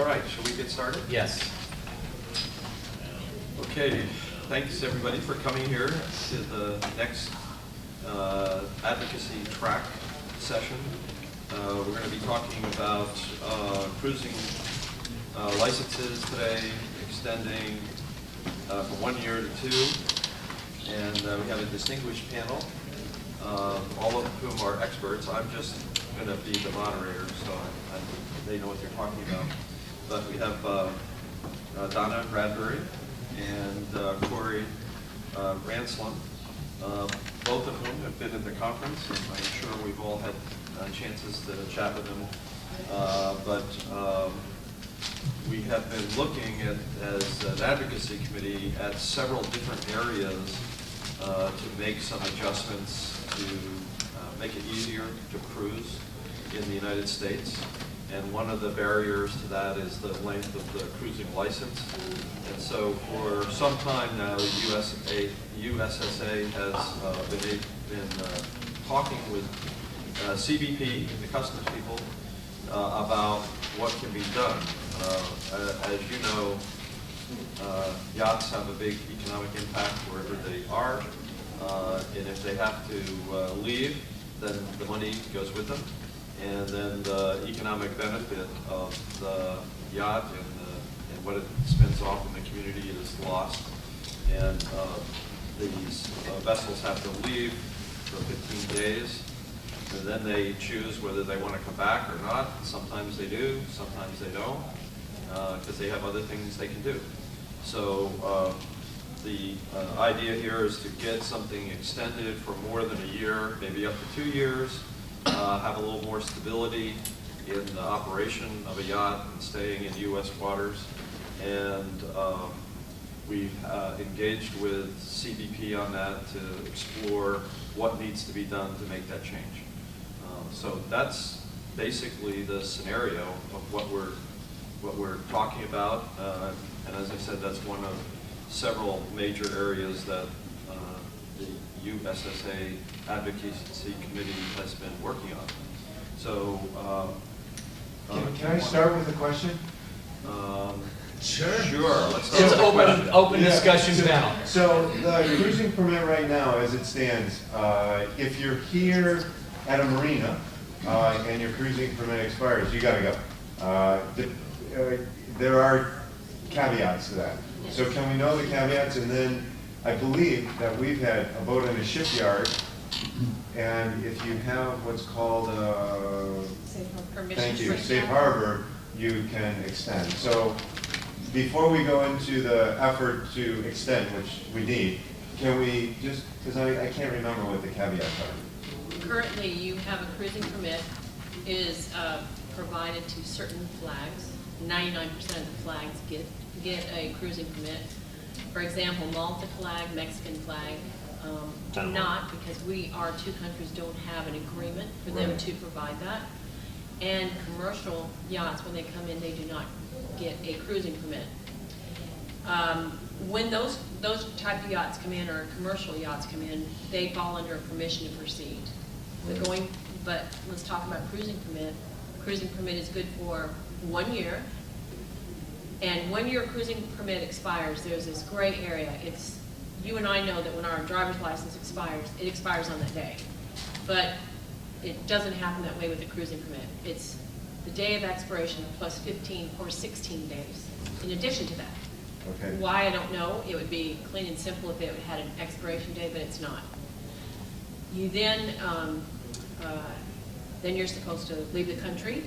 All right, shall we get started? Yes. Okay, thanks everybody for coming here to the next advocacy track session. We're going to be talking about cruising licenses today, extending from 1 year to 2. And we have a distinguished panel, all of whom are experts. I'm just going to be the moderator, so they know what they're talking about. But we have Donna Bradbury and Corey Ranslam, both of whom have been at the conference, and I'm sure we've all had chances to chat with them. But we have been looking at, as an advocacy committee, at several different areas to make some adjustments to make it easier to cruise in the United States. And one of the barriers to that is the length of the cruising license. And so for some time now, the USSA has been talking with CBP, the customs people, about what can be done. As you know, yachts have a big economic impact wherever they are. And if they have to leave, then the money goes with them. And then the economic benefit of the yacht and what it spends off in the community is lost. And these vessels have to leave for 15 days, and then they choose whether they want to come back or not. Sometimes they do, sometimes they don't, because they have other things they can do. So the idea here is to get something extended for more than a year, maybe up to 2 years, have a little more stability in the operation of a yacht and staying in U.S. waters. And we've engaged with CBP on that to explore what needs to be done to make that change. So that's basically the scenario of what we're talking about. And as I said, that's one of several major areas that the USSA Advocacy Committee has been working on. So, can I start with a question? Sure. Let's start It's with a question. open discussion panel. So the cruising permit right now, as it stands, if you're here at a marina and your cruising permit expires, you got to go. There are caveats to that. So can we know the caveats? And then I believe that we've had a boat in a shipyard, and if you have what's called safe harbor, you can extend. So before we go into the effort to extend, which we need, can we just, because I can't remember what the caveats are. Currently, you have a cruising permit is provided to certain flags. 99% of the flags get a cruising permit. For example, Malta flag, Mexican flag do not, because our two countries don't have an agreement for them to provide that. And commercial yachts, when they come in, they do not get a cruising permit. When those type of yachts come in, or commercial yachts come in, they fall under a permission to proceed. But let's talk about cruising permit. Cruising permit is good for 1 year. And when your cruising permit expires, there's this gray area. You and I know that when our driver's license expires, it expires on that day. But it doesn't happen that way with a cruising permit. It's the day of expiration plus 15 or 16 days in addition to that. Okay. Why, I don't know. It would be clean and simple if it had an expiration date, but it's not. You then you're supposed to leave the country,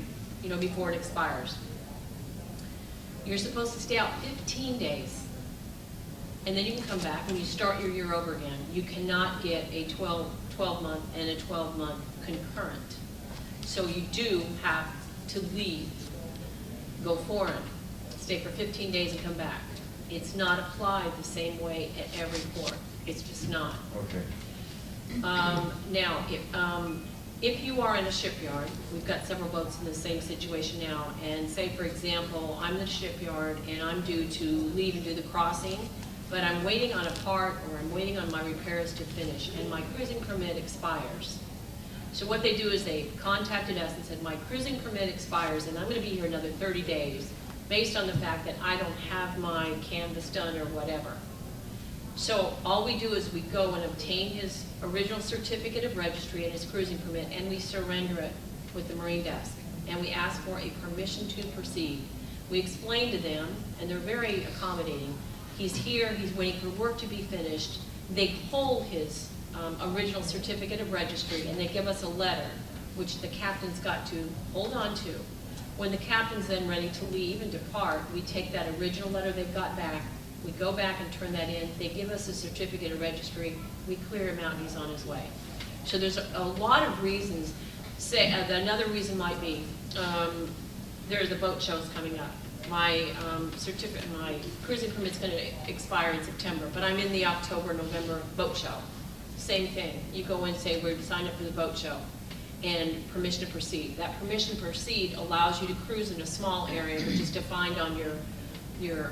before it expires. You're supposed to stay out 15 days, and then you can come back and you start your year over again. You cannot get a 12-month and a 12-month concurrent. So you do have to leave, go foreign, stay for 15 days and come back. It's not applied the same way at every port. It's just not. Okay. Now, if you are in a shipyard, we've got several boats in the same situation now, and say, for example, I'm in the shipyard and I'm due to leave and do the crossing, but I'm waiting on a part or I'm waiting on my repairs to finish, and my cruising permit expires. So what they do is they contacted us and said, my cruising permit expires and I'm going to be here another 30 days. based on the fact that I don't have my canvas done or whatever. So all we do is we go and obtain his original certificate of registry and his cruising permit, and we surrender it with the Marine desk. And we ask for a permission to proceed. We explain to them, and they're very accommodating. He's here, he's waiting for work to be finished. They hold his original certificate of registry, and they give us a letter, which the captain's got to hold on to. When the captain's then ready to leave and depart, we take that original letter they've got back, we go back and turn that in, they give us a certificate of registry, we clear him out and he's on his way. So there's a lot of reasons. Say, another reason might be, there's the boat shows coming up. My my cruising permit's gonna expire in September, but I'm in the October, November boat show. Same thing, you go and say, we're signed up for the boat show, and permission to proceed. That permission to proceed allows you to cruise in a small area, which is defined on your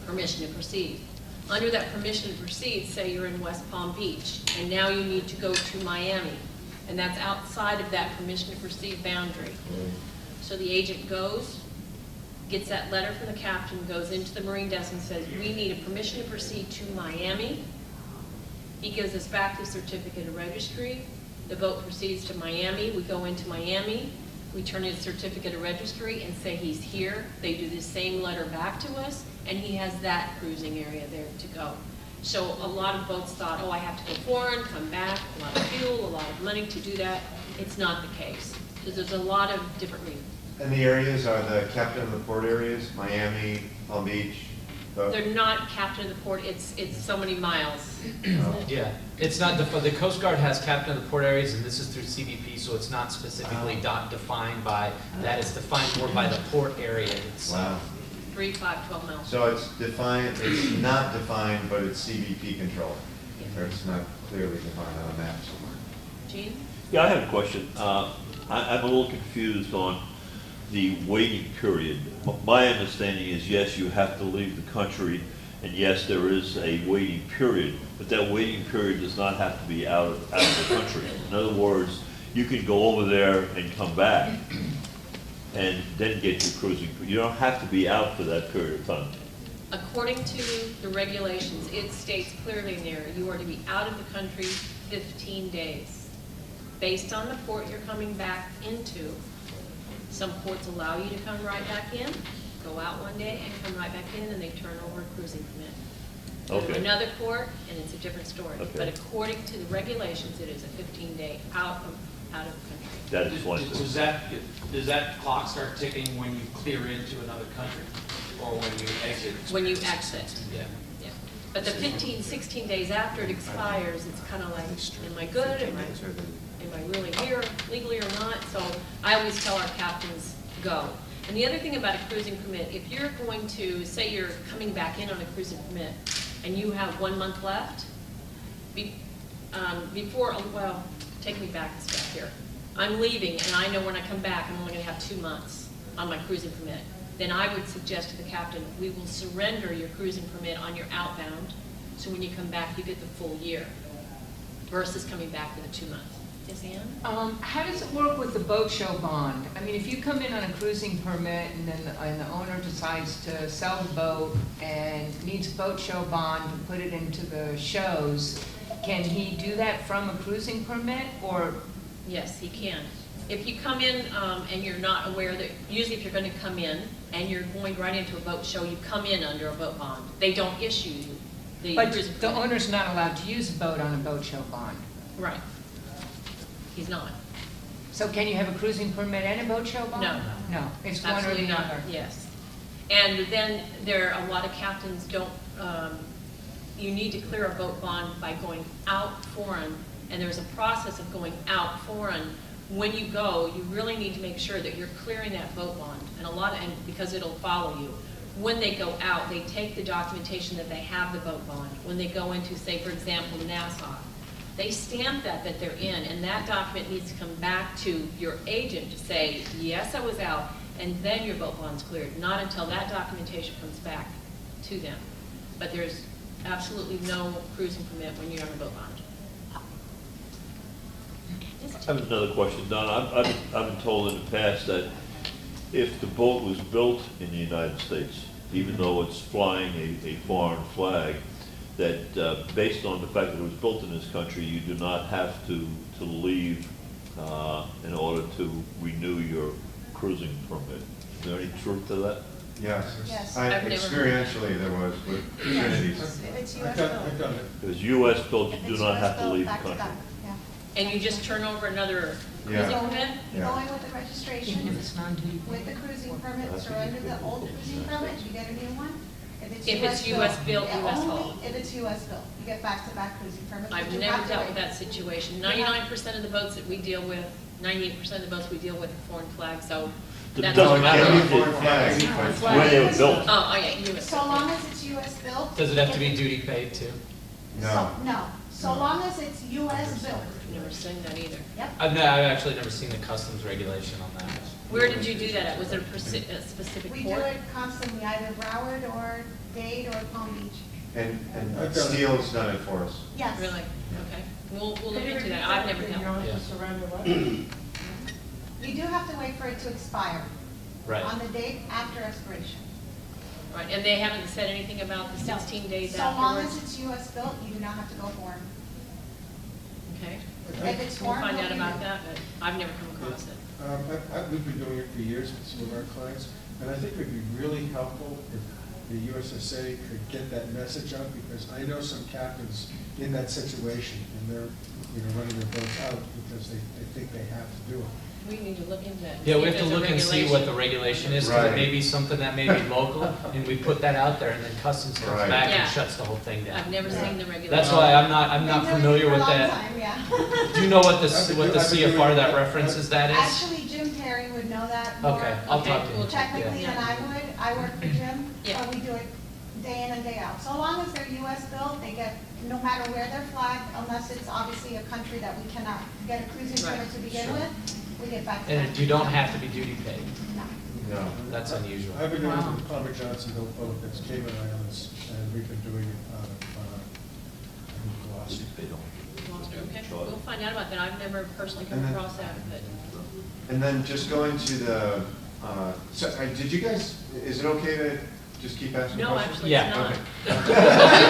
permission to proceed. Under that permission to proceed, say you're in West Palm Beach, and now you need to go to Miami, and that's outside of that permission to proceed boundary. So the agent goes, gets that letter from the captain, goes into the Marine desk and says, we need a permission to proceed to Miami. He gives us back the certificate of registry. The boat proceeds to Miami. We go into Miami. We turn in a certificate of registry and say he's here. They do the same letter back to us, and he has that cruising area there to go. So a lot of boats thought, oh, I have to go foreign, come back, a lot of fuel, a lot of money to do that. It's not the case, because there's a lot of different reasons. And the areas are the captain of the port areas, Miami, Palm Beach? They're not captain of the port, it's so many miles. Yeah, it's not, the Coast Guard has captain of the port areas, and this is through CBP, so it's not specifically defined by, that is defined more by the port area itself. Wow. 3, 5, 12 miles. So it's defined, it's not defined, but it's CBP controlled, or it's not clearly defined on a map somewhere. Gene? Yeah, I have a question. I'm a little confused on the waiting period. My understanding is, yes, you have to leave the country, and yes, there is a waiting period, but that waiting period does not have to be out of the country. In other words, you can go over there and come back and then get your cruising. You don't have to be out for that period of time. According to the regulations, it states clearly in there, you are to be out of the country 15 days. Based on the port you're coming back into, some ports allow you to come right back in, go out one day and come right back in, and they turn over a cruising permit. Go to Okay. another port, and it's a different story. Okay. But according to the regulations, it is a 15-day out of the country. That is one Does thing. does that clock start ticking when you clear into another country, or when you exit? When you exit. Yeah. Yeah. But the 15, 16 days after it expires, it's kind of like, am I good? Am I really here legally or not? So I always tell our captains, go. And the other thing about a cruising permit, if you're going to, say you're coming back in on a cruising permit and you have 1 month left, well, take me back a step here. I'm leaving and I know when I come back I'm only going to have 2 months on my cruising permit. Then I would suggest to the captain, we will surrender your cruising permit on your outbound, so when you come back you get the full year versus coming back with a 2 months. Yes, Ann? How does it work with the boat show bond? I mean, if you come in on a cruising permit and then the owner decides to sell the boat and needs a boat show bond to put it into the shows, can he do that from a cruising permit, or? Yes, he can. If you come in and you're not aware that, usually if you're going to come in and you're going right into a boat show, you come in under a boat bond. They don't issue you the But cruising the permit. owner's not allowed to use a boat on a boat show bond. Right. He's not. So can you have a cruising permit and a boat show bond? No. No, it's one or Absolutely the not, other. yes. And then there are a lot of captains don't, you need to clear a boat bond by going out foreign, and there's a process of going out foreign. When you go, you really need to make sure that you're clearing that boat bond, and because it'll follow you. When they go out, they take the documentation that they have the boat bond. When they go into, say, for example, Nassau, they stamp that they're in, and that document needs to come back to your agent to say, yes, I was out, and then your boat bond's cleared, not until that documentation comes back to them. But there's absolutely no cruising permit when you're on a boat bond. I have another question, Don. I've been told in the past that if the boat was built in the United States, even though it's flying a foreign flag, that based on the fact that it was built in this country, you do not have to leave in order to renew your cruising permit. Is there any truth to that? Yes. Yes. I- I've never- Experientially, there was with Trinity's. If it's I've US done built. it. If it's US built, If you do it's not US have to built, leave the back to country. back, yeah. And you just turn over another Yeah. cruising So permit? you Yeah. go in with the registration, If it's non-duty with the cruising permit, surrender the old cruising permit, you get a new one. If it's US built, yeah, US only hauled. If it's US built, you get back-to-back cruising permits. I've but you never have to dealt wait. with that situation. 99% of the boats that we deal with, 98% of the boats we deal with are foreign flags, so It that's. doesn't No, it can't be matter. foreign flags. Where they were built. Oh, yeah, US. So long as it's US built. Does it have to be duty paid too? No. No, so long as it's US built. I've never seen that either. Yep. I've actually never seen the customs regulation on that. Where did you do that at? Was there a specific We do port? it constantly, either Broward or Dade or Palm Beach. And I've done it. Steele's done it for us. Yes. Really? Okay. We'll look into that. I've never done it. Yeah. You do have to wait for it to expire. Right. On the date after expiration. Right, and they haven't said anything about the 16 days So long as afterwards? it's US built, you do not have to go foreign. Okay. If it's We'll foreign. find out we'll about do. that, but I've never come across it. We've been doing it for years with some of our clients, and I think it would be really helpful if the USSA could get that message out, because I know some captains in that situation, and they're, running their boats out because they think they have to do it. We need to look into that. Yeah, see we if have to there's a look and see what the regulation. regulation is, because it Right. may be something that may be local, and we put that out there, and then customs comes Right. back Yeah. and shuts the whole thing I've down. never seen the regulation. That's why I'm not Been doing it familiar for a with long that. time, yeah. Do you know what the I've been CFR that doing- references that is? Actually, Jim Perry would know that more. Okay, I'll Okay, talk to cool. him. Technically Yeah. than I would. I work for Jim, Yeah. so we do it day in and day out. So long as they're US built, they get, no matter where they're flagged, unless it's obviously a country that we cannot get a cruising Right, permit to begin sure. with, we get back to And that. you don't have to be duty paid. No. No. That's unusual. I've been doing it Wow. with Palmer Johnson, boat that's Cayman Islands, and we've been doing it out of, Gloucester. Okay, we'll find out about that. I've never personally come And then- across that, but. And then just going to the, did you guys, is it okay to just keep asking No, questions? actually, Yeah. it's not.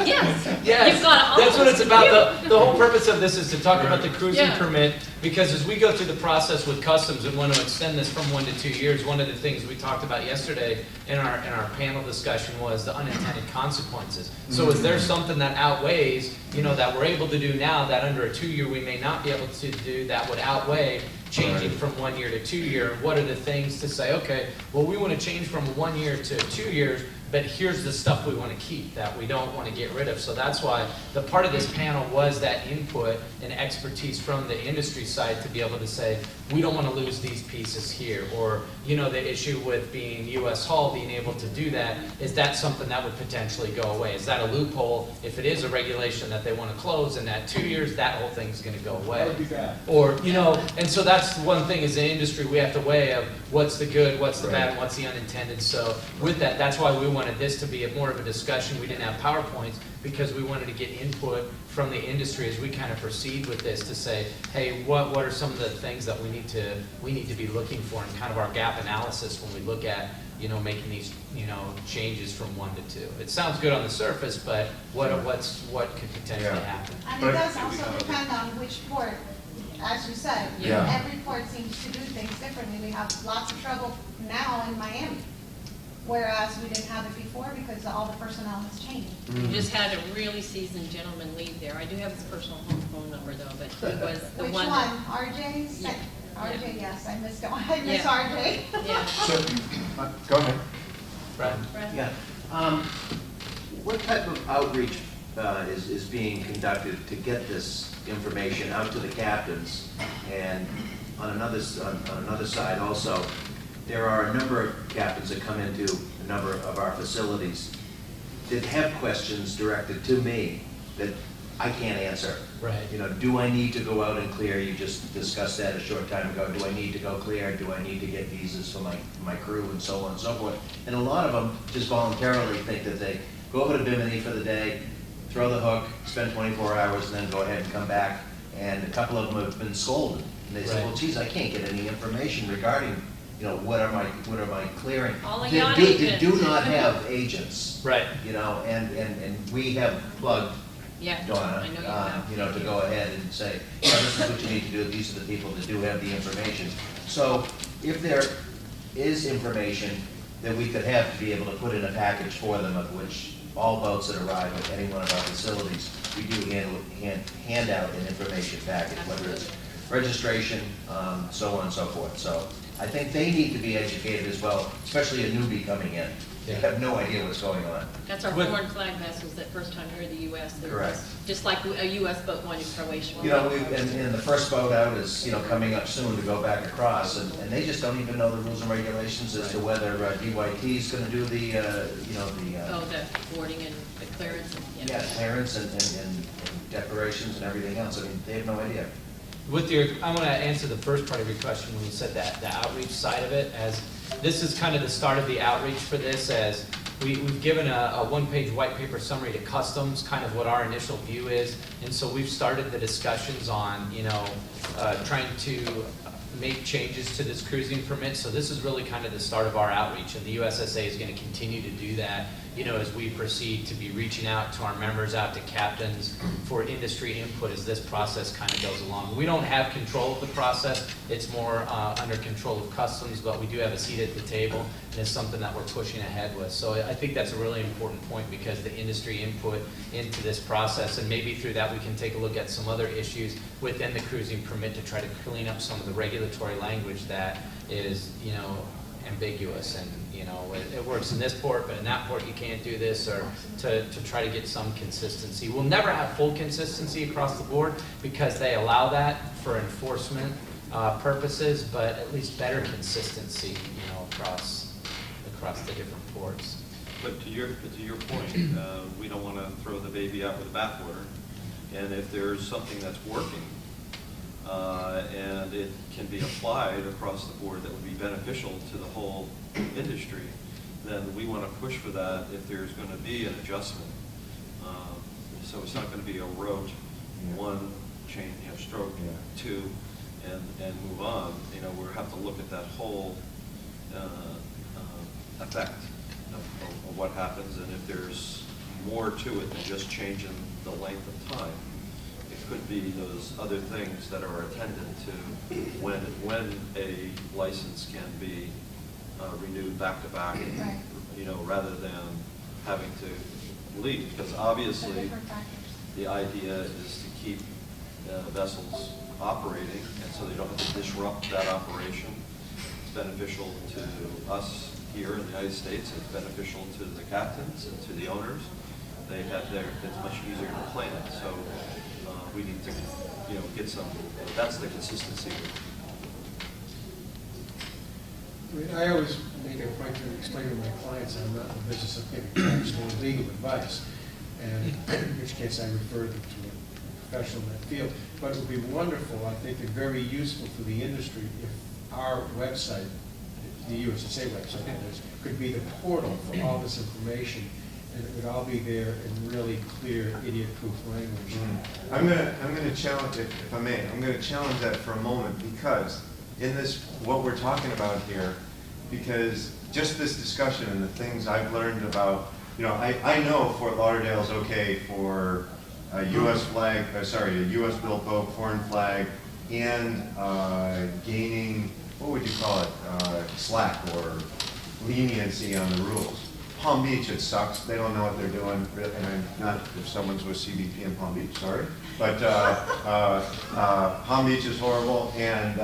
Yes. Yes, You've got all that's what it's this. about. The whole purpose of this is to talk about the cruising Yeah. permit, because as we go through the process with customs and want to extend this from 1 to 2 years, one of the things we talked about yesterday in our panel discussion was the unintended consequences. So is there something that outweighs, that we're able to do now that under a 2-year we may not be able to do, that would outweigh changing Right. from 1 year to 2 year? What are the things to say, okay, well, we want to change from 1 year to 2 years, but here's the stuff we want to keep that we don't want to get rid of. So that's why the part of this panel was that input and expertise from the industry side to be able to say, we don't want to lose these pieces here. Or, the issue with being US Hull, being able to do that, is that something that would potentially go away? Is that a loophole? If it is a regulation that they want to close, and that 2 years, that whole thing's going to go away. That would be bad. Or, and so that's one thing as an industry, we have to weigh of what's the good, what's the bad, Right. and what's the unintended. So with that, that's why we wanted this to be more of a discussion. We didn't have PowerPoints because we wanted to get input from the industry as we kind of proceed with this to say, hey, what are some of the things that we need to be looking for in kind of our gap analysis when we look at, making these, changes from 1 to 2. It sounds good on the surface, but what could potentially Yeah. happen? And But- it does also depend on which port, as you said. Yeah. Every port seems to do things differently. We have lots of trouble now in Miami, whereas we didn't have it before because all the personnel has changed. We just had a really seasoned gentleman leave there. I do have his personal home phone number though, but he was the Which one. one? RJ? Yeah. RJ, yes, I missed it. I miss Yeah. RJ. Yeah. So, go ahead. Right? Brad? Yeah. What type of outreach is being conducted to get this information out to the captains? And on another side also, there are a number of captains that come into a number of our facilities that have questions directed to me that I can't answer. Right. Do I need to go out and clear? You just discussed that a short time ago. Do I need to go clear? Do I need to get visas for my crew and so on and so forth? And a lot of them just voluntarily think that they go over to Bimini for the day, throw the hook, spend 24 hours, and then go ahead and come back. And a couple of them have been scolded And they say, well, Right. geez, I can't get any information regarding, what am I clearing? All of They yacht do- agents. They do not have agents. Right. And we have plugged Yeah, Donna, I know you have. to go ahead and say, this is what you need to do, these are the people that do have the information. So if there is information that we could have to be able to put in a package for them, of which all boats that arrive at any one of our facilities, we do hand out an information package, whether it's registration, so on and so forth. So I think they need to be educated as well, especially a newbie coming in. They Yeah. have no idea what's going on. That's our With- foreign flag vessels that first time here in the US. They're Correct. Just like a US boat going to Croatia. And the first boat out is, coming up soon to go back across, and they just don't even know the rules and regulations as to whether DYT is gonna do the, Oh, the boarding and the clearance and, yeah, clearance and declarations and everything else. I mean, they have no idea. With your, I'm gonna answer the first part of your question when you said that, the outreach side of it, as this is kind of the start of the outreach for this, as we've given a one-page white paper summary to Customs, kind of what our initial view is, and so we've started the discussions on, trying to make changes to this cruising permit, so this is really kind of the start of our outreach, and the USSA is gonna continue to do that, as we proceed to be reaching out to our members, out to captains for industry input as this process kind of goes along. We don't have control of the process, it's more under control of Customs, but we do have a seat at the table, and it's something that we're pushing ahead with. So I think that's a really important point, because the industry input into this process, and maybe through that we can take a look at some other issues within the cruising permit to try to clean up some of the regulatory language that is, ambiguous, and it works in this port, but in that port you can't do this, or to try to get some consistency. We'll never have full consistency across the board because they allow that for enforcement purposes, but at least better consistency, across the different ports. But to your point, we don't want to throw the baby out with the bathwater. And if there's something that's working, and it can be applied across the board that would be beneficial to the whole industry, then we want to push for that if there's going to be an adjustment. So it's not going to be a rote one change, stroke two, and move on. We have to look at that whole effect of what happens, and if there's more to it than just changing the length of time. It could be those other things that are attendant to when a license can be renewed back to back, Right. rather than having to leave. Because The obviously, different factors. the idea is to keep vessels operating, and so they don't have to disrupt that operation. It's beneficial to us here in the United States. It's beneficial to the captains and to the owners. It's much easier to plan it. So we need to, get some. That's the consistency. I always make a point to explain to my clients I'm not in the business of giving professional legal advice, and in which case I refer them to a professional in that field. But it would be wonderful, I think, and very useful for the industry if our website, the USSA website, could be the portal for all this information, and it would all be there in really clear, idiot-proof language. I'm gonna challenge it, if I may, I'm gonna challenge that for a moment, because in this, what we're talking about here, because just this discussion and the things I've learned about, I know Fort Lauderdale's okay for a US flag, a US built boat, foreign flag, and gaining, what would you call it, slack or leniency on the rules. Palm Beach, it sucks. They don't know what they're doing. And I'm not, if someone's with CBP in Palm Beach, sorry. But Palm Beach is horrible, and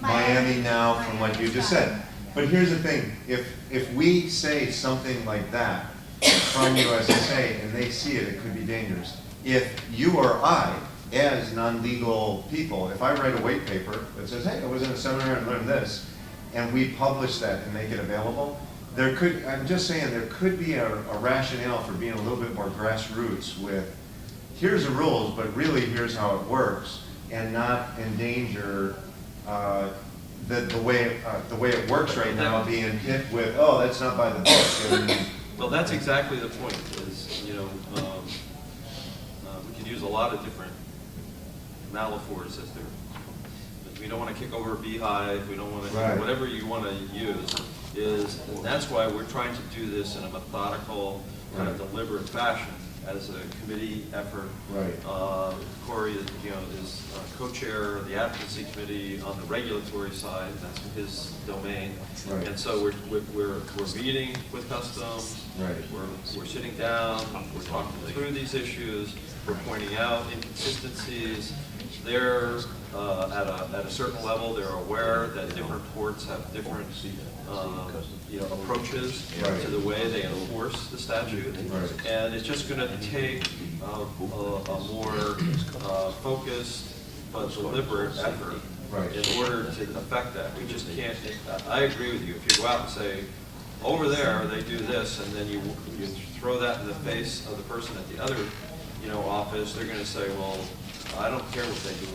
Miami now, from what you just said. But here's the thing: if we say something like that from USSA and they see it, it could be dangerous. If you or I, as non-legal people, if I write a white paper that says, "Hey, I was in a seminar and learned this," and we publish that and make it available, I'm just saying, there could be a rationale for being a little bit more grassroots with, here's the rules, but really here's how it works, and not endanger the way it works right now, being hit with, oh, that's not by the book. And, Well, that's exactly the point, is, we can use a lot of different Malafores, as they're, we don't want to kick over a beehive, we don't want to, Right. whatever you want to use, and that's why we're trying to do this in a methodical, kind of deliberate fashion, as a committee effort. Right. Corey, is co-chair of the Advocacy Committee on the regulatory side, that's his domain. Right. And so we're meeting with Customs. Right. We're sitting down, we're talking through these issues, we're pointing out inconsistencies. They're, at a certain level, they're aware that different ports have different, approaches Right. to the way they enforce the statute. Right. And it's just gonna take a more focused but deliberate effort Right. in order to affect that. We just can't, I agree with you, if you go out and say, over there, they do this, and then you throw that in the face of the person at the other, office, they're gonna say, well, I don't care what they do,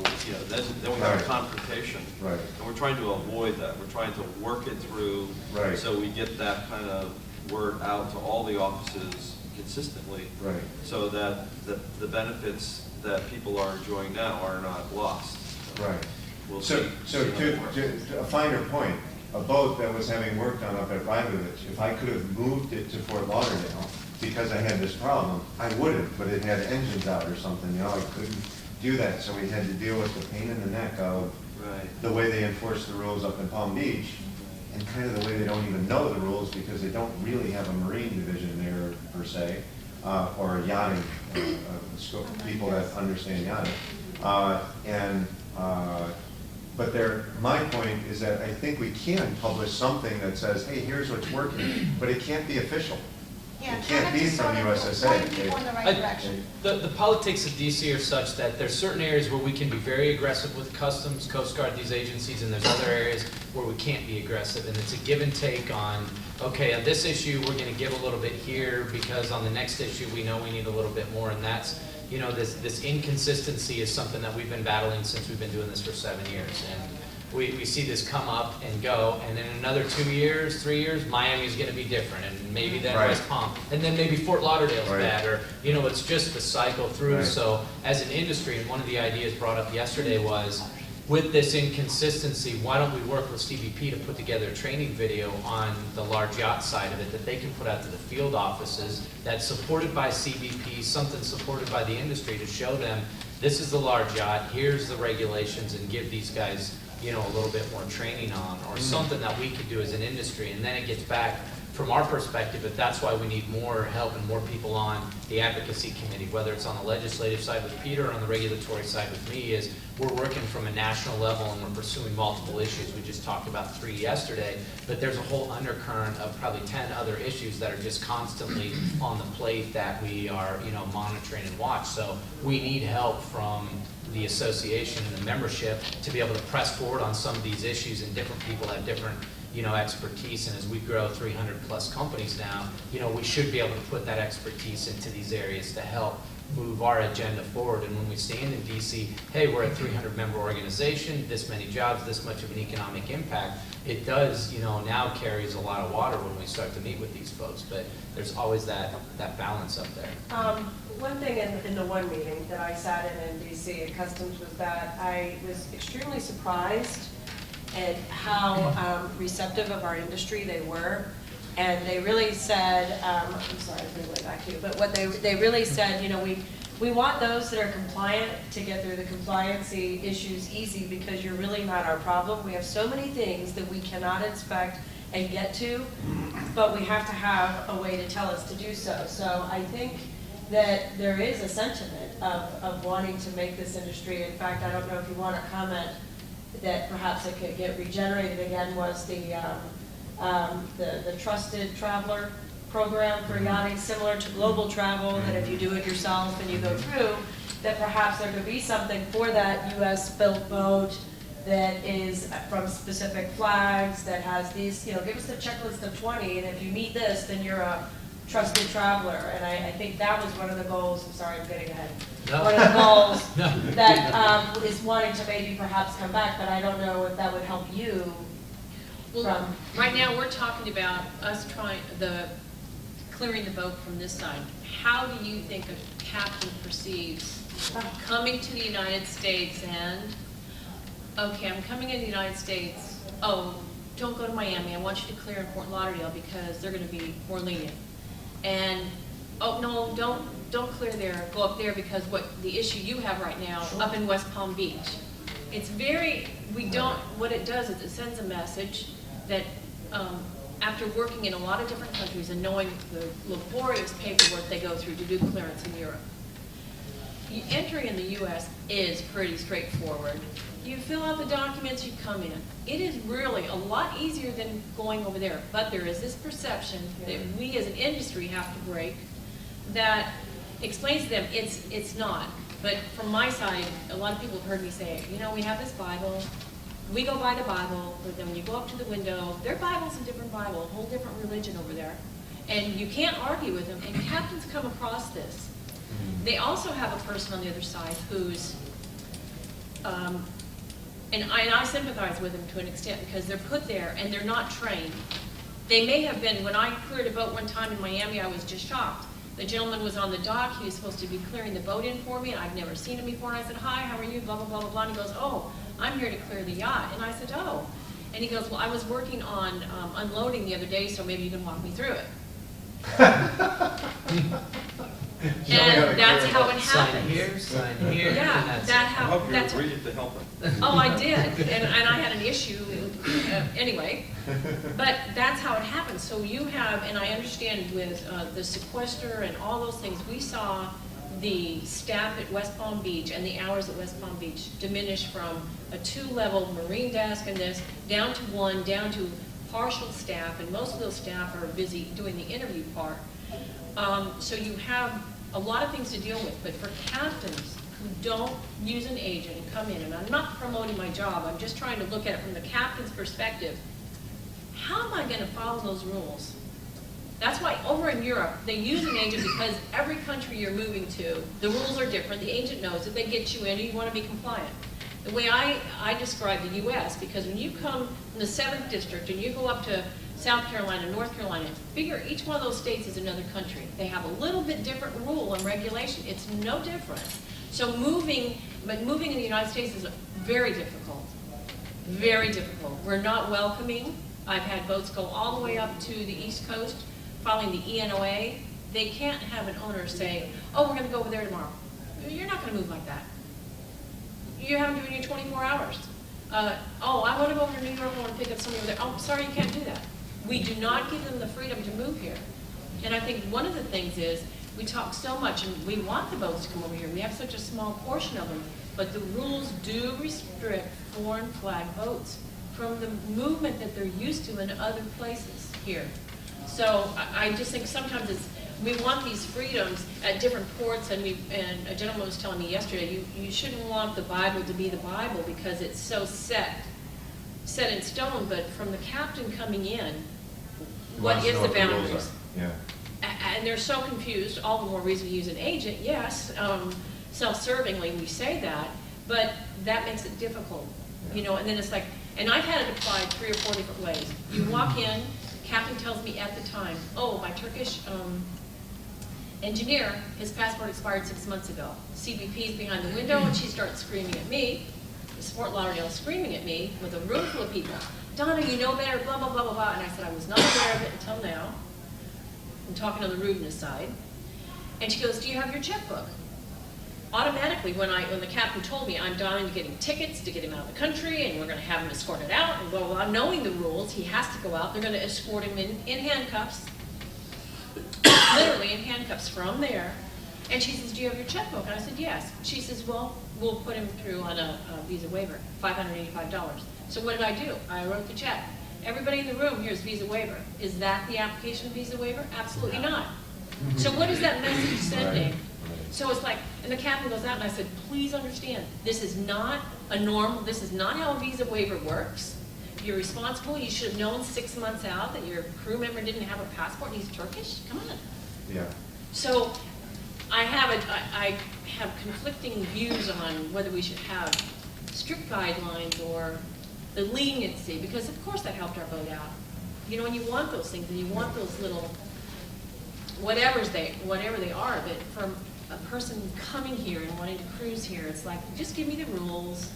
then we have a Right. confrontation. Right. And we're trying to avoid that, we're trying to work it through. Right. So we get that kind of word out to all the offices consistently. Right. So that the benefits that people are enjoying now are not lost. Right. We'll So, see. so See how it works. to a finer point, a boat that was having work done up at Rybovich, if I could have moved it to Fort Lauderdale because I had this problem, I would have, but it had engines out or something, I couldn't do that, so we had to deal with the pain in the neck of Right. the way they enforce the rules up in Palm Beach, and kind of the way they don't even know the rules because they don't really have a marine division there per se, or a yachting, scope, people that understand yachting. But my point is that I think we can publish something that says, hey, here's what's working, but it can't be official. Yeah, It can't kind of be just from sort of USSA. point people in the right I- direction. The politics of DC are such that there's certain areas where we can be very aggressive with Customs, Coast Guard, these agencies, and there's other areas where we can't be aggressive. And it's a give and take on, okay, on this issue, we're gonna give a little bit here, because on the next issue, we know we need a little bit more. And that's, this inconsistency is something that we've been battling since we've been doing this for 7 years. And we see this come up and go, and in another 2 years, 3 years, Miami's gonna be different, and maybe then Right. West Palm, and then maybe Fort Lauderdale's Right. bad, or, it's just the cycle through. Right. So as an industry, and one of the ideas brought up yesterday was, with this inconsistency, why don't we work with CBP to put together a training video on the large yacht side of it that they can put out to the field offices, that's supported by CBP, something supported by the industry, to show them, this is the large yacht, here's the regulations, and give these guys a little bit more training on, or something that we could do as an industry. And then it gets back from our perspective, but that's why we need more help and more people on the advocacy committee, whether it's on the legislative side with Peter or on the regulatory side with me, is we're working from a national level and we're pursuing multiple issues. We just talked about 3 yesterday, but there's a whole undercurrent of probably 10 other issues that are just constantly on the plate that we are, monitoring and watch. So we need help from the association and the membership to be able to press forward on some of these issues, and different people have different expertise. And as we grow 300 plus companies now, we should be able to put that expertise into these areas to help move our agenda forward. And when we stand in DC, hey, we're a 300 member organization, this many jobs, this much of an economic impact, it does, now carries a lot of water when we start to meet with these folks. But there's always that balance up there. One thing in the one meeting that I sat in DC at Customs was that I was extremely surprised at how receptive of our industry they were. And they really said, I'm sorry, I'm going way back to you, but what they really said, we want those that are compliant to get through the compliancy issues easy, because you're really not our problem. We have so many things that we cannot inspect and get to, but we have to have a way to tell us to do so. So I think that there is a sentiment of wanting to make this industry. In fact, I don't know if you want to comment that perhaps it could get regenerated again, was the trusted traveler program for yachting, similar to global travel, that if you do it yourself and you go through, that perhaps there could be something for that US built boat that is from specific flags, that has these, give us the checklist of 20, and if you meet this, then you're a trusted traveler. And I think that was one of the goals. I'm sorry, I'm getting ahead. No. One of the goals No. that is wanting to maybe perhaps come back, but I don't know if that would help you Well, from. right now, we're talking about us trying, the clearing the boat from this side. How do you think a captain perceives coming to the United States and, okay, I'm coming in the United States, oh, don't go to Miami, I want you to clear in Fort Lauderdale because they're gonna be more lenient. And, oh, no, don't clear there, go up there because the issue you have right now, up in West Palm Beach. It's very, what it does is it sends a message that, after working in a lot of different countries and knowing the laborious paperwork they go through to do clearance in Europe, entering in the U.S. is pretty straightforward. You fill out the documents, you come in. It is really a lot easier than going over there, but there is this perception that we as an industry have to break that explains to them it's not. But from my side, a lot of people have heard me say, you know, we have this Bible, we go by the Bible, but then when you go up to the window, their Bible's a different Bible, a whole different religion over there. And you can't argue with them, and captains come across this. They also have a person on the other side who's, and I sympathize with them to an extent because they're put there and they're not trained. They may have been, when I cleared a boat one time in Miami, I was just shocked. The gentleman was on the dock, he was supposed to be clearing the boat in for me, and I've never seen him before, and I said, hi, how are you, blah, blah, blah, blah, blah, and he goes, oh, I'm here to clear the yacht. And I said, oh. And he goes, well, I was working on unloading the other day, so maybe you can walk me through it. And that's how it Sign happens. here, sign here. Yeah, and that's I hope you that's agreed to help him. Oh, I did, and I had an issue, anyway, but that's how it happens. So you have, and I understand with the sequester and all those things, we saw the staff at West Palm Beach and the hours at West Palm Beach diminish from a 2-level marine desk and this, down to 1, down to partial staff, and most of those staff are busy doing the interview part. So you have a lot of things to deal with, but for captains who don't use an agent and come in, and I'm not promoting my job, I'm just trying to look at it from the captain's perspective, how am I going to follow those rules? That's why over in Europe, they use an agent because every country you're moving to, the rules are different, the agent knows that they get you in, you want to be compliant. The way I describe the U.S., because when you come from the 7th District and you go up to South Carolina, North Carolina, figure each one of those states is another country. They have a little bit different rule and regulation. It's no different. So moving in the United States is very difficult. Very difficult. We're not welcoming. I've had boats go all the way up to the East Coast following the ENOA. They can't have an owner say, oh, we're going to go over there tomorrow. You're not going to move like that. You have them doing your 24 hours. Oh, I want to go over to New York, I want to pick up somebody over there. Oh, sorry, you can't do that. We do not give them the freedom to move here. And I think one of the things is, we talk so much, and we want the boats to come over here. We have such a small portion of them, but the rules do restrict foreign flag boats from the movement that they're used to in other places here. So I just think sometimes we want these freedoms at different ports, and a gentleman was telling me yesterday, you shouldn't want the Bible to be the Bible because it's so set in stone, but from the captain coming in, what is the boundaries? Yeah. And they're so confused, all the more reason to use an agent, yes, self-servingly we say that, but that makes it difficult, you know, and then it's like, and I've had it applied 3 or 4 different ways. You walk in, captain tells me at the time, oh, my Turkish engineer, his passport expired 6 months ago. CBP's behind the window, and she starts screaming at me, Fort Lauderdale screaming at me with a room full of people. Donna, you know better, blah, blah, blah, blah, blah. And I said, I was not aware of it until now. I'm talking on the rudeness side. And she goes, do you have your checkbook? Automatically, when the captain told me I'm down to getting tickets to get him out of the country, and we're going to have him escorted out, and blah, blah, blah, knowing the rules, he has to go out. They're going to escort him in handcuffs, literally in handcuffs from there. And she says, do you have your checkbook? And I said, yes. She says, well, we'll put him through on a visa waiver, $585. So what did I do? I wrote the check. Everybody in the room, here's visa waiver. Is that the application of visa waiver? Absolutely not. So what is that message sending? So it's like, and the captain goes out, and I said, please understand, this is not this is not how a visa waiver works. You're responsible. You should have known 6 months out that your crew member didn't have a passport and he's Turkish. Come on. Yeah. So I have conflicting views on whether we should have strict guidelines or the leniency, because of course that helped our boat out. You know, and you want those things, and you want those little whatever they are, but from a person coming here and wanting to cruise here, it's like, just give me the rules,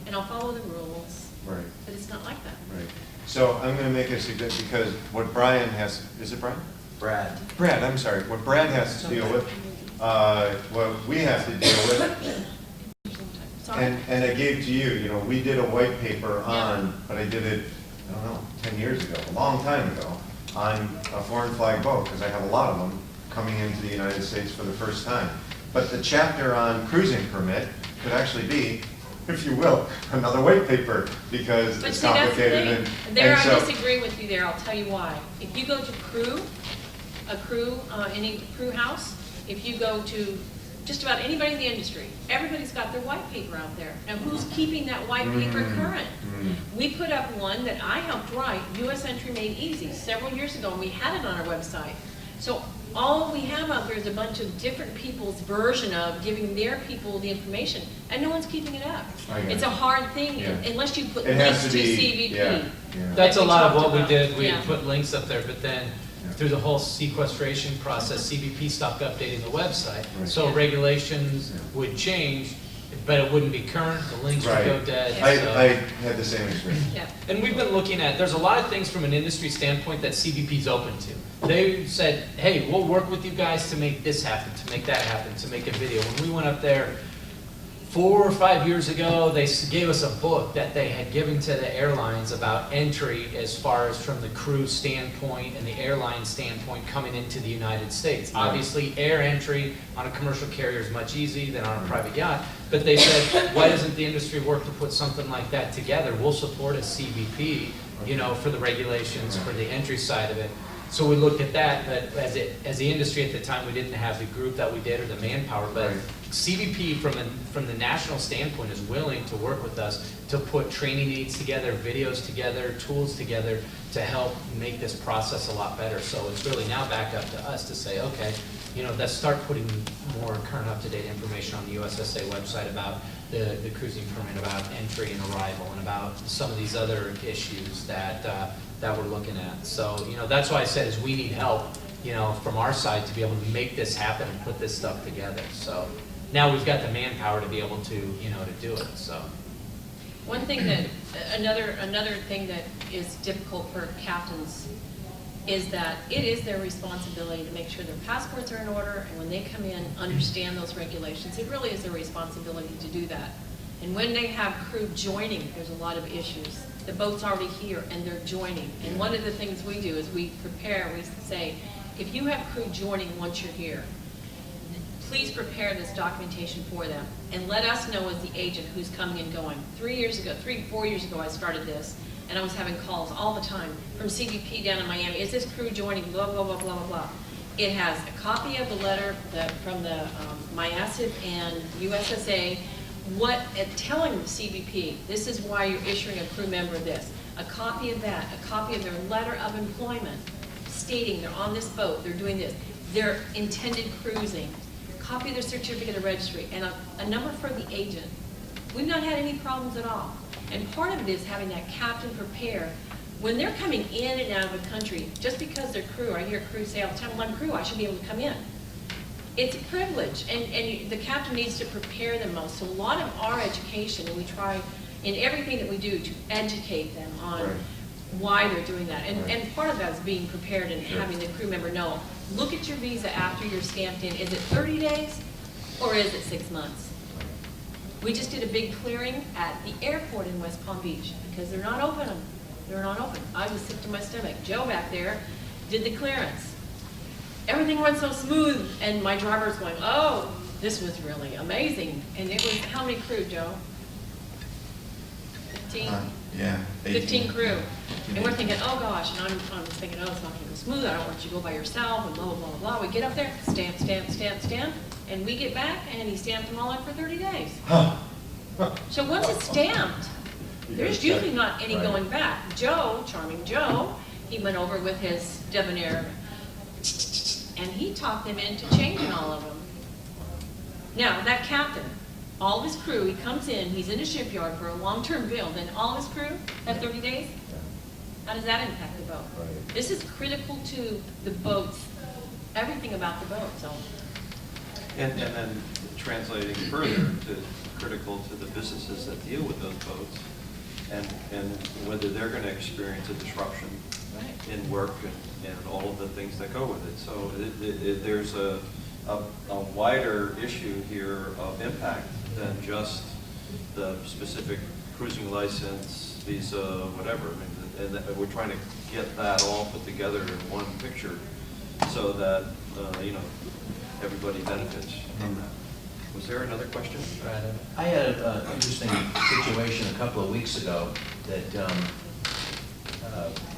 and I'll follow the rules. Right. But it's not like that. Right. So I'm going to make a suggestion, because what Brian has, is it Brian? Brad. Brad, I'm sorry, what Brad has to deal with, what we have to deal with, Sorry. and I gave to you, we did a white paper on, Yeah. but I did it, I don't know, 10 years ago, a long time ago, on a foreign flag boat, because I have a lot of them coming into the United States for the first time. But the chapter on cruising permit could actually be, if you will, another white paper, because But it's see, that's the complicated. thing. There, I so- disagree with you there, I'll tell you why. If you go to any crew house, if you go to just about anybody in the industry, everybody's got their white paper out there. Now, who's keeping that white paper current? We put up one that I helped write, U.S. Entry Made Easy, several years ago, and we had it on our website. So all we have out there is a bunch of different people's version of giving their people the information, and no one's keeping it up. I get It's it. a hard thing, Yeah. unless you put It has links to to be, CVP. yeah. That's a Like we lot of talked what we about. did, we Yeah. put links up there, but then through the whole sequestration process, CBP stopped updating the website. Right. So regulations would change, but it wouldn't be current, the links would Right. go dead. I so- had the same experience. Yeah. And we've been looking at, there's a lot of things from an industry standpoint that CBP's open to. They said, hey, we'll work with you guys to make this happen, to make that happen, to make a video. When we went up there 4 or 5 years ago, they gave us a book that they had given to the airlines about entry as far as from the crew standpoint and the airline standpoint coming into the United States. Right. Obviously, air entry on a commercial carrier is much easier than on a private yacht, but they said, why doesn't the industry work to put something like that together? We'll support a CBP, for the regulations, for the entry side of it. So we looked at that, but as the industry at the time, we didn't have the group that we did or the manpower, but Right. CBP from the national standpoint is willing to work with us to put training aids together, videos together, tools together to help make this process a lot better. So it's really now back up to us to say, okay, let's start putting more current up-to-date information on the USSA website about the cruising permit, about entry and arrival, and about some of these other issues that we're looking at. So, that's why I said is we need help, from our side to be able to make this happen and put this stuff together. So now we've got the manpower to be able to, to do it, so. One thing that, another thing that is difficult for captains is that it is their responsibility to make sure their passports are in order, and when they come in, understand those regulations. It really is their responsibility to do that. And when they have crew joining, there's a lot of issues. The boat's already here, and they're joining. And one of the things we do is we say, if you have crew joining once you're here, please prepare this documentation for them and let us know as the agent who's coming and going. 4 years ago, I started this, and I was having calls all the time from CBP down in Miami. Is this crew joining? Blah, blah, blah, blah, blah, blah. It has a copy of the letter from the MIASIP and USSA, telling the CBP, this is why you're issuing a crew member this. A copy of that, a copy of their letter of employment stating they're on this boat, they're doing this, their intended cruising, copy of their certificate of registry, and a number for the agent. We've not had any problems at all. And part of it is having that captain prepare. When they're coming in and out of the country, just because they're crew, I hear crew say all the time, well, I'm crew, I should be able to come in. It's a privilege, and the captain needs to prepare them most. So a lot of our education, and we try in everything that we do to educate them on Right. why they're doing that. And, Right. and part of that is being prepared and Sure. having the crew member know, look at your visa after you're stamped in. Is it 30 days or is it 6 months? We just did a big clearing at the airport in West Palm Beach because they're not open. They're not open. I was sick to my stomach. Joe back there did the clearance. Everything went so smooth, and my driver's going, oh, this was really amazing. And it was, how many crew, Joe? 15? Yeah. 15 crew. And we're thinking, oh gosh, and I'm thinking, oh, it's not gonna go smooth, I don't want you to go by yourself, and blah, blah, blah, blah. We get up there, stamp, stamp, stamp, stamp, and we get back, and he stamped them all in for 30 days. So once it's stamped, there's usually not any Right. going back. Joe, charming Joe, he went over with his debonair, and he talked them into changing all of them. Now, that captain, all of his crew, he comes in, he's in a shipyard for a long-term build, and all of his crew, that 30 days, how does that impact the boat? Right. This is critical to the boat's everything about the boat, so. And then translating further to critical to the businesses that deal with those boats, and whether they're going to experience a disruption Right. in work and all of the things that go with it. So there's a wider issue here of impact than just the specific cruising license, visa, whatever. I mean, and we're trying to get that all put together in one picture so that, everybody benefits from that. Was there another question? I had an interesting situation a couple of weeks ago that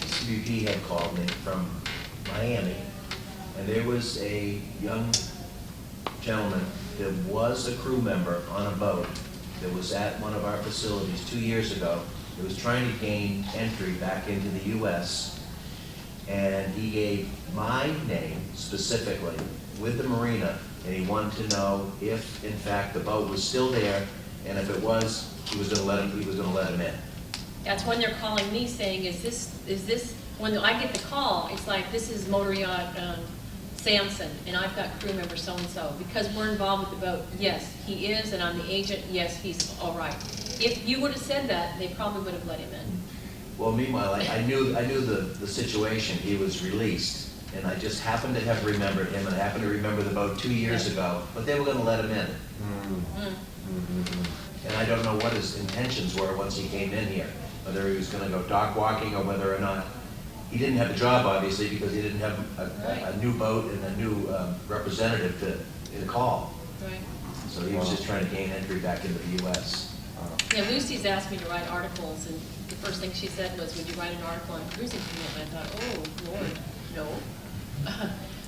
CBP had called me from Miami, and there was a young gentleman that was a crew member on a boat that was at one of our facilities 2 years ago. That was trying to gain entry back into the U.S., and he gave my name specifically with the marina, and he wanted to know if, in fact, the boat was still there, and if it was, he was going to let him in. That's when they're calling me saying, is this, when I get the call, it's like, this is motor yacht Samson, and I've got crew member so-and-so. Because we're involved with the boat, yes, he is, and I'm the agent, yes, he's all right. If you would have said that, they probably would have let him in. Well, meanwhile, I knew the situation. He was released, and I just happened to have remembered him, and I happened to remember the boat 2 years ago, but they were going to let him in. And I don't know what his intentions were once he came in here, whether he was going to go dock walking or whether or not. He didn't have a job, obviously, because he didn't have a new boat and a new representative to call. Right. So he was just trying to gain entry back into the U.S. Yeah, Lucy's asked me to write articles, and the first thing she said was, would you write an article on cruising permit? And I thought, oh, Lord, no.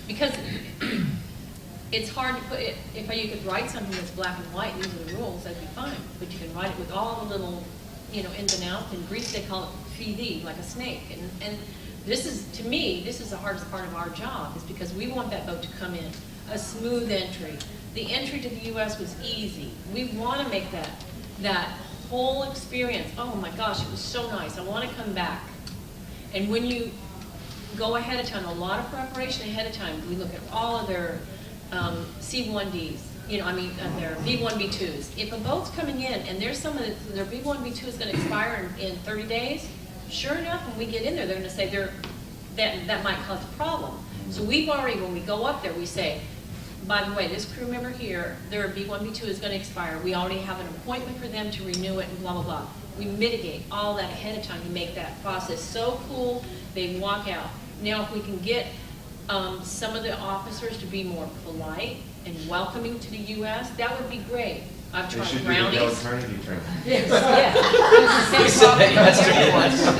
Because it's hard to put it, if you could write something that's black and white, these are the rules, that'd be fine. But you can write it with all the little, ins and outs. In Greece, they call it fidi, like a snake. And this is, to me, this is the hardest part of our job, is because we want that boat to come in, a smooth entry. The entry to the U.S. was easy. We want to make that whole experience, oh my gosh, it was so nice, I want to come back. And when you go ahead of time, a lot of preparation ahead of time, we look at all of their C1Ds, their B1, B2s. If a boat's coming in and there's some of their B1, B2 is going to expire in 30 days, sure enough, when we get in there, they're going to say that might cause a problem. So we've already, when we go up there, we say, by the way, this crew member here, their B1, B2 is going to expire. We already have an appointment for them to renew it and blah, blah, blah. We mitigate all that ahead of time to make that process so cool, they walk out. Now, if we can get some of the officers to be more polite and welcoming to the U.S., that would be great. I've They tried should do the brownies. Dale Carnegie training. Yes, yeah. We said that yesterday,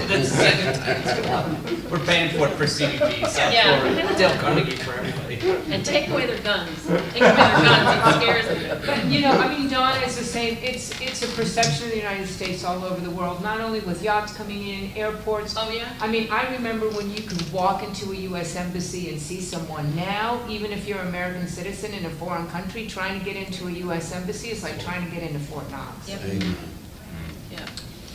that's the second time. We're paying for it for CBP, so Yeah. for Dale Carnegie for everybody. And take away their guns. Take away their guns, it scares them. But, Donna, it's the same, it's a perception of the United States all over the world, not only with yachts coming in, airports. Oh, yeah? I remember when you could walk into a U.S. embassy and see someone. Now, even if you're an American citizen in a foreign country, trying to get into a U.S. embassy is like trying to get into Fort Knox. Yep. Yeah,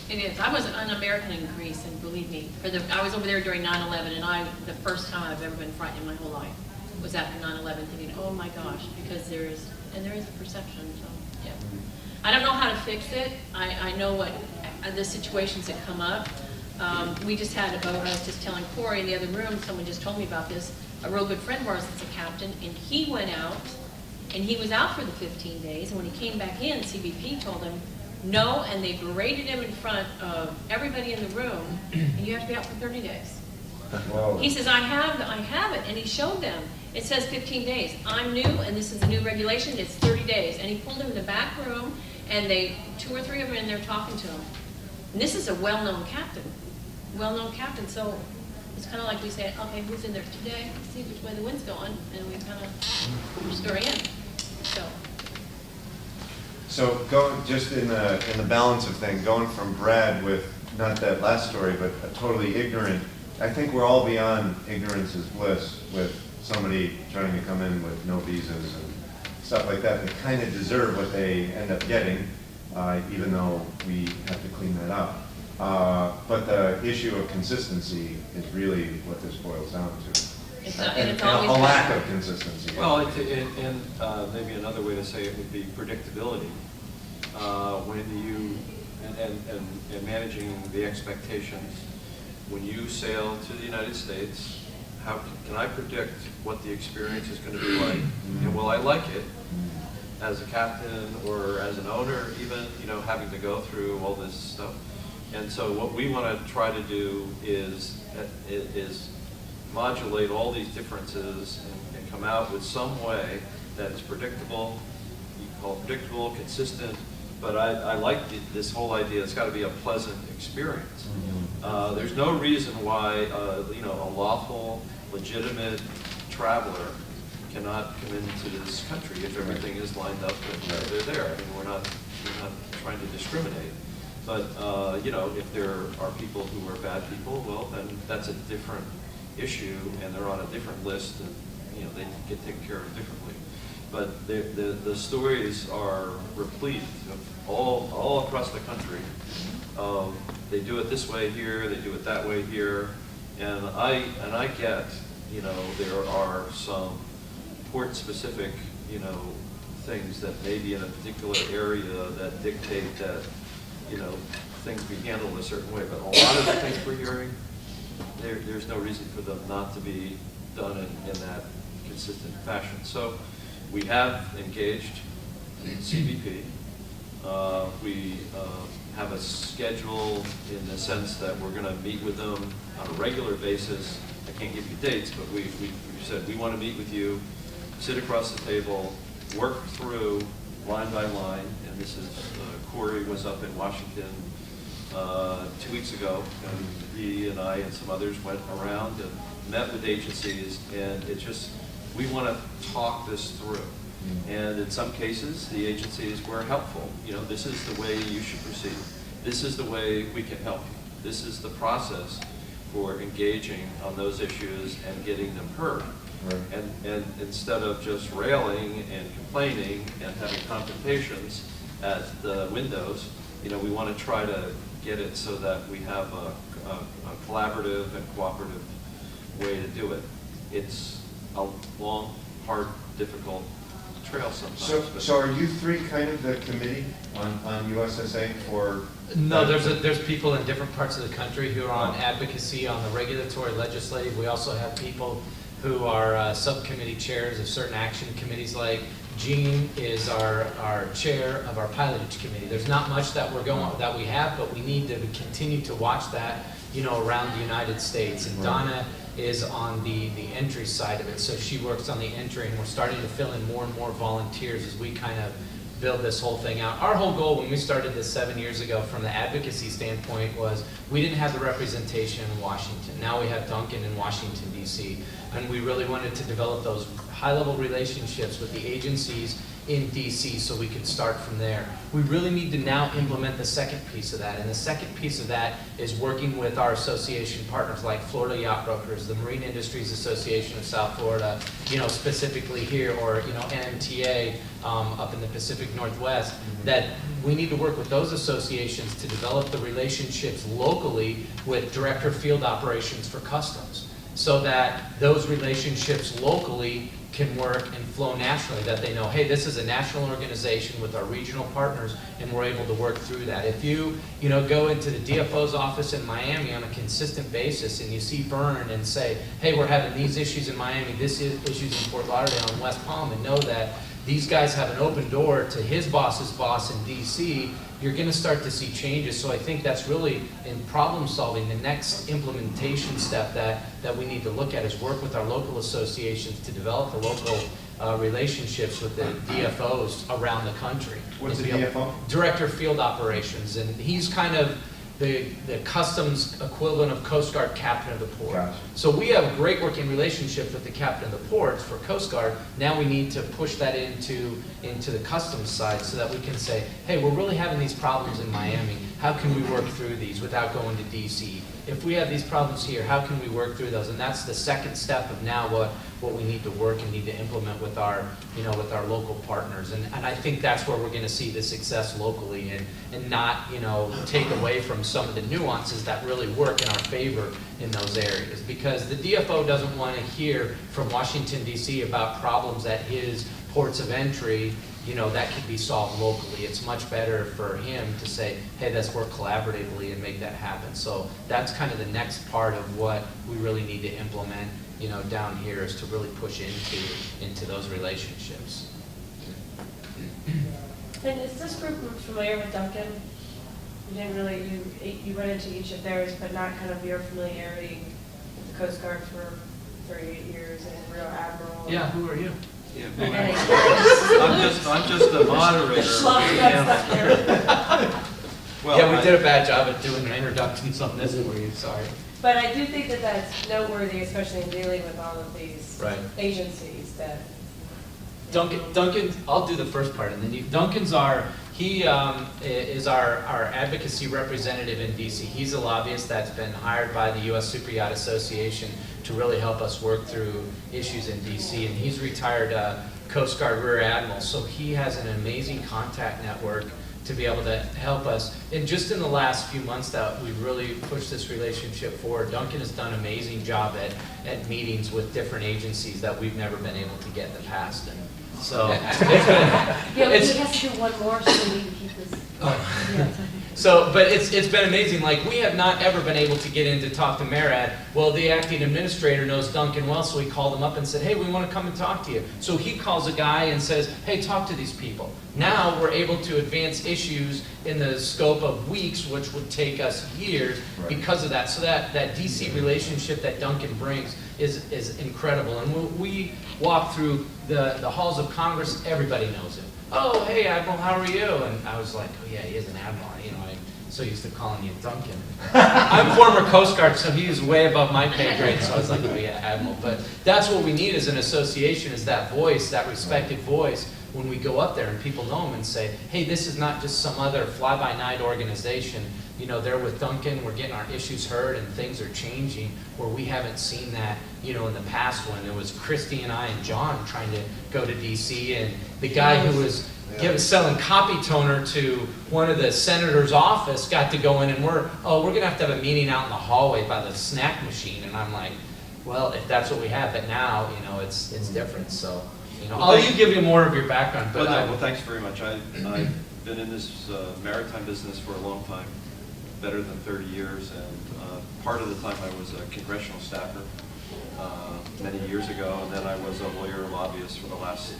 it is. I was an American in Greece, and believe me, I was over there during 9/11, and the first time I've ever been frightened in my whole life was after 9/11, thinking, oh my gosh, because there is a perception, so, yeah. I don't know how to fix it. I know what the situations that come up. We just had a boat, I was just telling Corey in the other room, someone just told me about this, a real good friend of ours that's a captain, and he went out, and he was out for the 15 days, and when he came back in, CBP told him, no, and they berated him in front of everybody in the room, and you have to be out for 30 days. Whoa. He says, I have it, and he showed them. It says 15 days. I'm new, and this is the new regulation, it's 30 days. And he pulled him in the back room, and 2 or 3 of them in there talking to him. And this is a well-known captain, so it's kind of like we say, okay, who's in there today? Let's see which way the wind's going, and we kind of stir in. So just in the balance of things, going from Brad with not that last story, but a totally ignorant, I think we're all beyond ignorance is bliss with somebody trying to come in with no visas and stuff like that. They kind of deserve what they end up getting, even though we have to clean that up. But the issue of consistency is really what this boils down to. It's not- and And it's a always been- lack of consistency. Well, maybe another way to say it would be predictability. When you, and managing the expectations, when you sail to the United States, how can I predict what the experience is going to be like? And will I like it as a captain or as an owner, even, having to go through all this stuff? And so what we want to try to do is modulate all these differences and come out with some way that is predictable, you call it predictable, consistent, but I like this whole idea, it's got to be a pleasant experience. There's no reason why, a lawful, legitimate traveler cannot come into this country if everything is lined up and they're there. I mean, we're not trying to discriminate. But, if there are people who are bad people, well, then that's a different issue, and they're on a different list, and, they get taken care of differently. But the stories are replete of all across the country. They do it this way here, they do it that way here, and I get, there are some port-specific, things that may be in a particular area that dictate that, things be handled a certain way. But a lot of the things we're hearing, there's no reason for them not to be done in that consistent fashion. So we have engaged CBP. We have a schedule in the sense that we're going to meet with them on a regular basis. I can't give you dates, but we said we want to meet with you, sit across the table, work through line by line. And this is, Corey was up in Washington 2 weeks ago, and he and I and some others went around and met with agencies, and we want to talk this through. And in some cases, the agencies were helpful. This is the way you should proceed. This is the way we can help you. This is the process for engaging on those issues and getting them heard. Right. And instead of just railing and complaining and having confrontations at the windows, we want to try to get it so that we have a collaborative and cooperative way to do it. It's a long, hard, difficult trail sometimes. So are you three kind of the committee on USSA for? No, there's people in different parts of the country who are on advocacy, on the regulatory, legislative. We also have people who are subcommittee chairs of certain action committees. Like Jean is our chair of our pilotage committee. There's not much that we have, but we need to continue to watch that, around the United States. And Donna is on the entry side of it, so she works on the entry, and we're starting to fill in more and more volunteers as we kind of build this whole thing out. Our whole goal when we started this 7 years ago from the advocacy standpoint was we didn't have the representation in Washington. Now we have Duncan in Washington, D.C., and we really wanted to develop those high-level relationships with the agencies in D.C. so we could start from there. We really need to now implement the second piece of that, and the second piece of that is working with our association partners like Florida Yacht Brokers, the Marine Industries Association of South Florida, specifically here, or NMTA up in the Pacific Northwest, that we need to work with those associations to develop the relationships locally with Director of Field Operations for Customs, so that those relationships locally can work and flow nationally, that they know, hey, this is a national organization with our regional partners, and we're able to work through that. If you, go into the DFO's office in Miami on a consistent basis, and you see Vern and say, hey, we're having these issues in Miami, this issues in Fort Lauderdale and West Palm, and know that these guys have an open door to his boss's boss in DC, you're going to start to see changes. So I think that's really, in problem solving, the next implementation step that we need to look at is work with our local associations to develop the local relationships with the DFOs around the country. What's the DFO? Director of Field Operations, and he's kind of the customs equivalent of Coast Guard captain of the port. Gotcha. So we have a great working relationship with the captain of the ports for Coast Guard. Now we need to push that into the customs side so that we can say, hey, we're really having these problems in Miami. How can we work through these without going to DC? if we have these problems here, how can we work through those? And that's the second step of now what we need to work and need to implement with our, with our local partners. And I think that's where we're going to see the success locally, and not, take away from some of the nuances that really work in our favor in those areas. Because the DFO doesn't want to hear from Washington, D.C. about problems at his ports of entry, that could be solved locally. It's much better for him to say, hey, let's work collaboratively and make that happen. So that's kind of the next part of what we really need to implement, down here, is to really push into those relationships. And is this group familiar with Duncan? You didn't really, you went into each of theirs, but not kind of your familiarity with the Coast Guard for 38 years and Real Admiral. Yeah, who are you? Yeah, And I'm just a moderator. Schlub got stuck there. Well, Yeah, we did a bad job at doing introductions on this for you, sorry. But I do think that that's noteworthy, especially in dealing with all of these Right. agencies that. Duncan, I'll do the first part, and then Duncan's he is our advocacy representative in DC. He's a lobbyist that's been hired by the U.S. Superyacht Association to really help us work through issues in DC, and he's retired Coast Guard Rear Admiral, so he has an amazing contact network to be able to help us. And just in the last few months that we've really pushed this relationship forward, Duncan has done an amazing job at meetings with different agencies that we've never been able to get in the past. And so it's been, Yeah, we it's, have to do one more so we can keep this. but it's been amazing. Like, we have not ever been able to get in to talk to MARAD. Well, the acting administrator knows Duncan well, so he called him up and said, hey, we want to come and talk to you. So he calls a guy and says, hey, talk to these people. Now we're able to advance issues in the scope of weeks, which would take us years because of that. So that DC relationship that Duncan brings is incredible. And when we walk through the halls of Congress, everybody knows him. Oh, hey, Admiral, how are you? And I was like, oh, yeah, he is an Admiral. I'm so used to calling you Duncan. I'm former Coast Guard, so he was way above my pay grade, so I was like, oh, yeah, Admiral. But that's what we need as an association, is that voice, that respected voice, when we go up there and people know him and say, hey, this is not just some other fly-by-night organization. They're with Duncan, we're getting our issues heard, and things are changing, where we haven't seen that, in the past, when it was Christy and I and John trying to go to DC, and the guy who was selling copy toner to one of the senator's office got to go in, and we're going to have a meeting out in the hallway by the snack machine. And I'm like, well, if that's what we have, but now, it's different. So, I'll give you more of your background. But well, thanks very much. I've been in this maritime business for a long time, better than 30 years, and part of the time I was a congressional staffer many years ago, and then I was a lawyer lobbyist for the last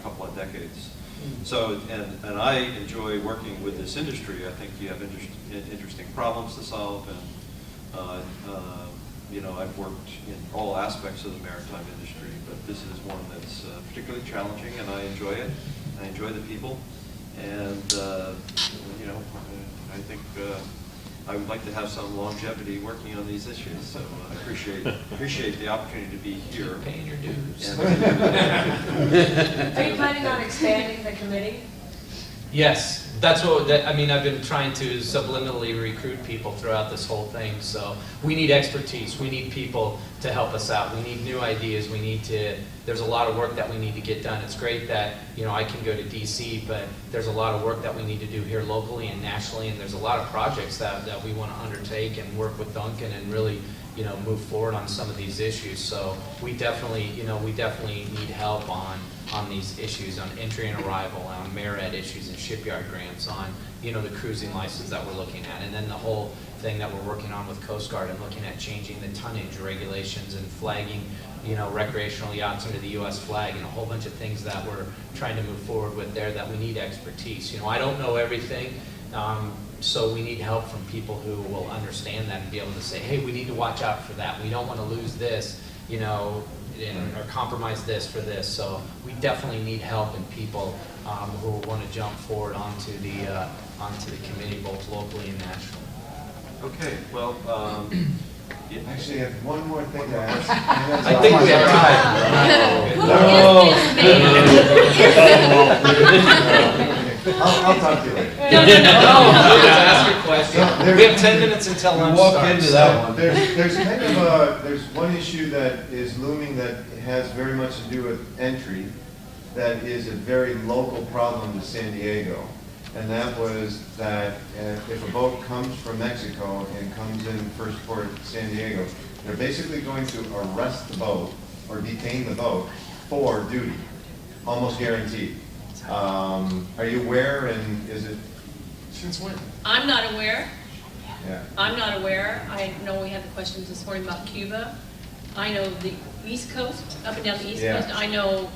couple of decades. So, and I enjoy working with this industry. I think you have interesting problems to solve, and I've worked in all aspects of the maritime industry, but this is one that's particularly challenging, and I enjoy it. I enjoy the people, and I think I would like to have some longevity working on these issues. So I appreciate the opportunity to be here. Paying your dues. Are you planning on expanding the committee? Yes, that's what, I've been trying to subliminally recruit people throughout this whole thing. So we need expertise. We need people to help us out. We need new ideas. There's a lot of work that we need to get done. It's great that, I can go to DC, but there's a lot of work that we need to do here locally and nationally, and there's a lot of projects that we want to undertake and work with Duncan and really, move forward on some of these issues. So we definitely need help on these issues, on entry and arrival, on MARAD issues and shipyard grants, on, the cruising license that we're looking at, and then the whole thing that we're working on with Coast Guard and looking at changing the tonnage regulations and flagging, recreational yachts under the U.S. flag, and a whole bunch of things that we're trying to move forward with there that we need expertise. I don't know everything, so we need help from people who will understand that and be able to say, hey, we need to watch out for that. We don't want to lose this, or compromise this for this. So we definitely need help and people who want to jump forward onto the committee, both locally and nationally. Okay, well, Actually, I have one more thing to ask. I think we have time. No. I'll talk to you later. No, just ask your question. No, there- We have 10 minutes until lunch starts. So, there's kind of there's one issue that is looming that has very much to do with entry, that is a very local problem to San Diego. And that was that if a boat comes from Mexico and comes in first port San Diego, they're basically going to arrest the boat or detain the boat for duty, almost guaranteed. Are you aware, and is it? Since when? I'm not aware. Yeah. I'm not aware. I know we had the questions this morning about Cuba. I know the East Coast, up and down the East Yeah. Coast. I know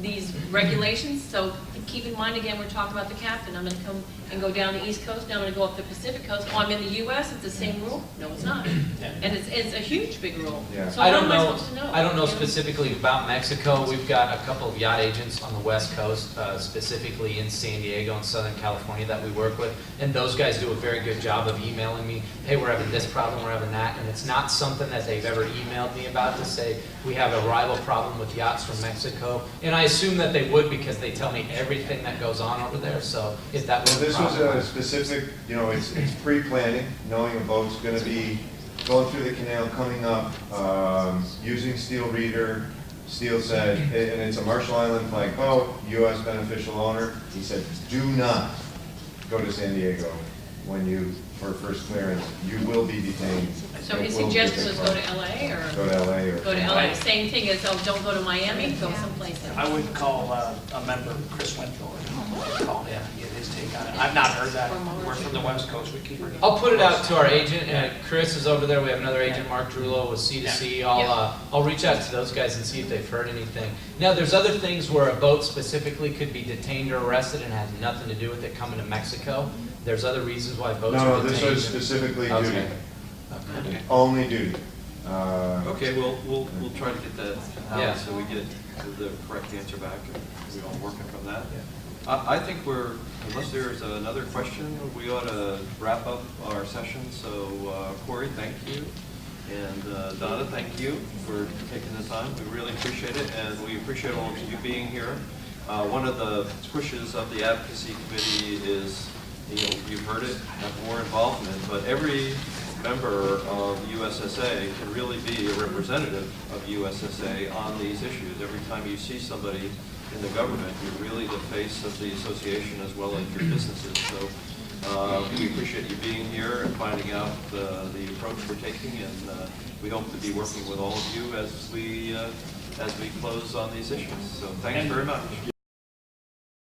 these regulations, so keep in mind, again, we're talking about the captain. I'm gonna come and go down the East Coast, now I'm gonna go up the Pacific Coast. Oh, I'm in the US, it's the same rule? No, it's not. And it's a huge, big rule. Yeah. So I how don't am I know, supposed to know? I don't know You specifically about Mexico. We've got a couple of yacht agents on the West Coast, specifically in San Diego and Southern California that we work with. And those guys do a very good job of emailing me, hey, we're having this problem, we're having that. And it's not something that they've ever emailed me about to say, we have a rival problem with yachts from Mexico. And I assume that they would because they tell me everything that goes on over there. So if that was Well, a this was problem. a specific, it's pre-planning, knowing a boat's gonna be going through the canal, coming up, using steel reader, steel set, and it's a Marshall Island flag boat, US beneficial owner. He said, do not go to San Diego for first clearance. You will be detained. So his It will be suggestion was go to LA or? Go to LA or. Go to LA, same thing as, oh, don't go to Miami, go someplace else. I would call a member, Chris Winfield, and call him and get his take on it. I've not heard that. We're from the West Coast, we keep it. I'll put it out to our agent, Chris is over there, we have another agent, Mark Drullo with C2C. I'll reach out to those guys and see if they've heard anything. Now, there's other things where a boat specifically could be detained or arrested and has nothing to do with it coming to Mexico. There's other reasons why boats No, are detained. this was specifically duty, Okay. Okay. only duty. Okay, we'll try to get that Yeah. out so we get the correct answer back and we're all working from that. I think unless there's another question, we ought to wrap up our session. So Corey, thank you. And Donna, thank you for taking the time. We really appreciate it, and we appreciate all of you being here. One of the pushes of the Advocacy Committee is, you've heard it, have more involvement, but every member of USSA can really be a representative of USSA on these issues. Every time you see somebody in the government, you're really the face of the association as well as your businesses. So we appreciate you being here and finding out the approach we're taking, and we hope to be working with all of you as we close on these issues. So thanks very much.